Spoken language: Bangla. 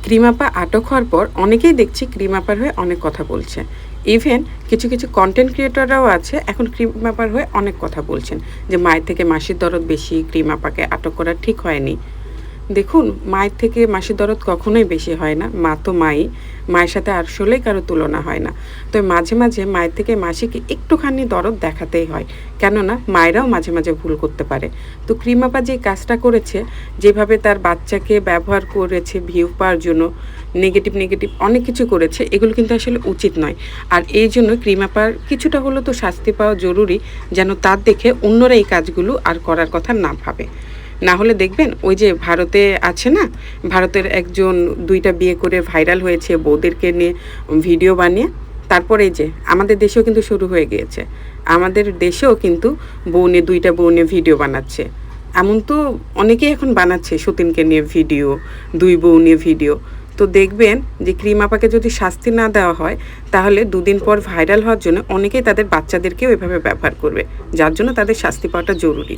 ক্রিম আপা আটক হওয়ার পর অনেকেই দেখছি ক্রিম আপার হয়ে অনেক কথা বলছে। ইভেন কিছু কনটেন্ট ক্রিয়েটররাও আছে এখন ক্রিম আপার হয়ে অনেক কথা বলছেন যে মায়ের থেকে মাসির দরদ বেশি, ক্রিম আপাকে আটক করা ঠিক হয়নি। দেখুন, মায়ের থেকে মাসির দরদ কখনোই বেশি হয় না। মা তো মাই। মায়ের সাথে আসলেই কারো তুলনা হয় না। তো মাঝে মায়ের থেকে মাসিকে একটুখানি দরদ দেখাতেই হয়। কেননা মায়েরাও মাঝে ভুল করতে পারে। তো ক্রিম আপা যে কাজটা করেছে, যেভাবে তার বাচ্চাকে ব্যবহার করেছে ভিউ পাওয়ার জন্য, নেগেটিভ অনেক কিছু করেছে, এগুলো কিন্তু আসলে উচিত নয়। আর এইজন্য ক্রিম আপার কিছুটা হলেও তো শাস্তি পাওয়া জরুরি, যেন তার দেখে অন্যরা এই কাজগুলো আর করার কথা না ভাবে। না হলে দেখবেন ওই যে ভারতে আছে না, ভারতের একজন ২ টা বিয়ে করে ভাইরাল হয়েছে বউদেরকে নিয়ে ভিডিও বানিয়ে। তারপরে এই যে আমাদের দেশেও কিন্তু শুরু হয়ে গিয়েছে। আমাদের দেশেও কিন্তু ২ টা বউ নিয়ে ভিডিও বানাচ্ছে। এমন তো অনেকেই এখন বানাচ্ছে সতীনকে নিয়ে ভিডিও, ২ বউ নিয়ে ভিডিও। তো দেখবেন যে ক্রিম আপাকে যদি শাস্তি না দেওয়া হয়, তাহলে ২ দিন পর ভাইরাল হওয়ার জন্য অনেকেই তাদের বাচ্চাদেরকেও এভাবে ব্যবহার করবে। যার জন্য তাদের শাস্তি পাওয়াটা জরুরি।